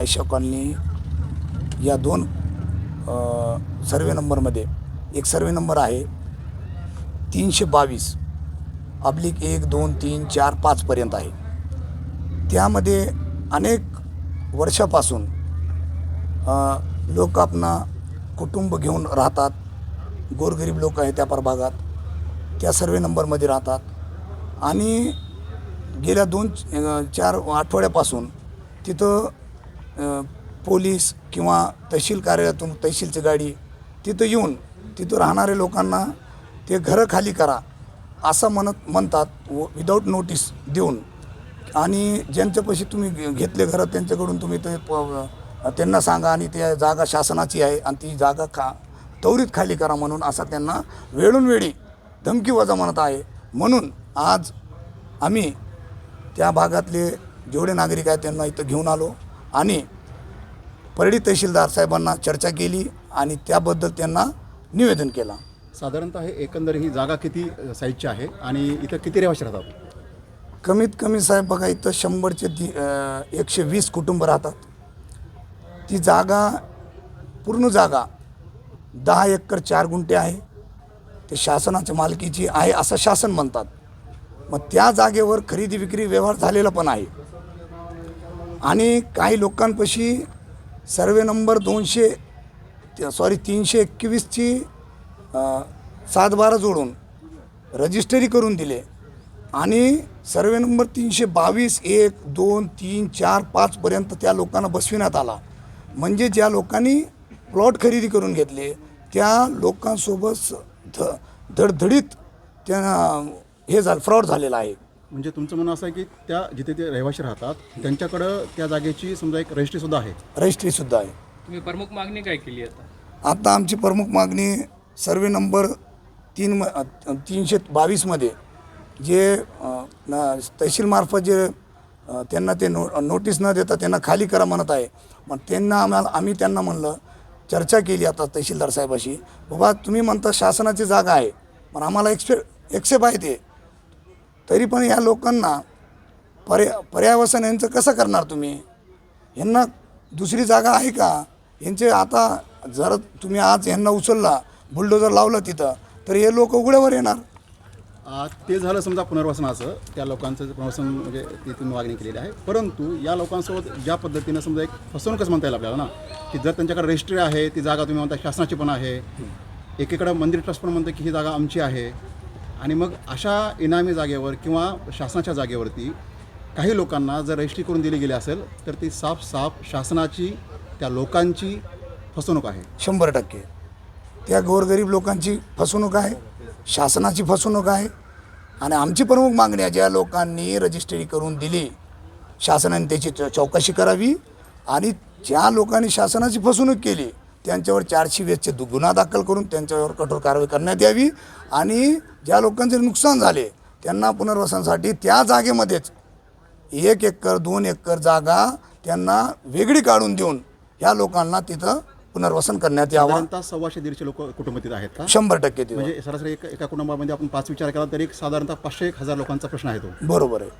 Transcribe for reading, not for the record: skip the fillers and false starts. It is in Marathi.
आयशा कॉलनी या दोन सर्वे नंबरमध्ये एक सर्वे नंबर आहे 322/1, 2, 3, 4, 5 पर्यंत आहे. त्यामध्ये अनेक वर्षापासून लोक आपणा कुटुंब घेऊन राहतात. गोरगरीब लोक आहेत त्या प्रभागात, त्या सर्वे नंबरमध्ये राहतात आणि गेल्या 2-4 आठवड्यापासून तिथं पोलीस किंवा तहसील कार्यालयातून तहसीलची गाडी तिथं येऊन तिथं राहणाऱ्या लोकांना ते घरं खाली करा असं म्हणतात विदाऊट नोटीस देऊन. आणि ज्यांच्यापाशी तुम्ही घेतले घरं त्यांच्याकडून तुम्ही ते त्यांना सांगा आणि त्या जागा शासनाची आहे आणि ती जागा त्वरित खाली करा म्हणून असा त्यांना वेळोवेळी धमकी वजा म्हणत आहे. म्हणून आज आम्ही त्या भागातले जेवढे नागरिक आहेत त्यांना इथं घेऊन आलो आणि परळी तहसीलदार साहेबांना चर्चा केली आणि त्याबद्दल त्यांना निवेदन केलं. साधारणतः हे एकंदर ही जागा किती साईजची आहे आणि इथं किती रहिवासी राहतात? कमीत कमी साहेब बघा, इथं 100 ते 120 कुटुंब राहतात. ती जागा पूर्ण जागा 10 एकर 4 गुंठे आहे. ते शासनाच्या मालकीची आहे असं शासन म्हणतात. मग त्या जागेवर खरेदी विक्री व्यवहार झालेला पण आहे आणि काही लोकांपाशी सर्वे नंबर 321ची 7-12 जोडून रजिस्ट्री करून दिले आणि सर्वे नंबर 322/1, 2, 3, 4, 5 पर्यंत त्या लोकांना बसविण्यात आला. म्हणजे ज्या लोकांनी प्लॉट खरेदी करून घेतले त्या लोकांसोबत धडधडीत त्या हे फ्रॉड झालेला आहे. म्हणजे तुमचं म्हणणं असं आहे की त्या जिथे ते रहिवासी राहतात त्यांच्याकडं त्या जागेची समजा एक रजिस्ट्रीसुद्धा आहे? रजिस्ट्रीसुद्धा आहे. तुम्ही प्रमुख मागणी काय केली आता आमची प्रमुख मागणी सर्वे नंबर 322मध्ये जे तहसीलमार्फत जे त्यांना ते नोटीस न देता त्यांना खाली करा म्हणत आहे. मग त्यांना आम्ही त्यांना म्हणलं, चर्चा केली आता तहसीलदार साहेबाशी, बाबा तुम्ही म्हणता शासनाची जागा आहे पण आम्हाला एक्सेप्ट आहे ते, तरी पण या लोकांना पर्यावसन यांचं कसं करणार तुम्ही? यांना दुसरी जागा आहे का? यांचे आता जर तुम्ही आज यांना उचलला बुलडोजर लावलं तिथं तर हे लोक उघड्यावर येणार. ते झालं समजा पुनर्वसनाचं, त्या लोकांचं पुनर्वसन म्हणजे ती तुम्ही मागणी केलेली आहे. परंतु या लोकांसोबत ज्या पद्धतीनं समजा एक फसवणूकच म्हणता येईल आपल्याला ना, की जर त्यांच्याकडे रजिस्ट्री आहे ती जागा तुम्ही म्हणता शासनाची पण आहे, एकीकडं मंदिर ट्रस्ट पण म्हणतं की ही जागा आमची आहे आणि मग अशा इनामी जागेवर किंवा शासनाच्या जागेवरती काही लोकांना जर रजिस्ट्री करून दिली गेली असेल तर ती साफ शासनाची त्या लोकांची फसवणूक आहे. 100% त्या गोरगरीब लोकांची फसवणूक आहे, शासनाची फसवणूक आहे. आणि आमची प्रमुख मागणी आहे, ज्या लोकांनी रजिस्ट्री करून दिली शासनाने त्याची चौकशी करावी आणि ज्या लोकांनी शासनाची फसवणूक केली त्यांच्यावर 420चे गुन्हा दाखल करून त्यांच्यावर कठोर कारवाई करण्यात यावी आणि ज्या लोकांचे नुकसान झाले त्यांना पुनर्वसनासाठी त्या जागेमध्येच 1 एकर 2 एकर जागा त्यांना वेगळी काढून देऊन ह्या लोकांना तिथं पुनर्वसन करण्यात यावं. 100-150 लोक कुटुंब तिथे आहेत का? 100% म्हणजे सरासरी एका कुटुंबामध्ये आपण 5 विचार केला तरी साधारणतः 500-1000 लोकांचा प्रश्न आहे तो. बरोबर आहे.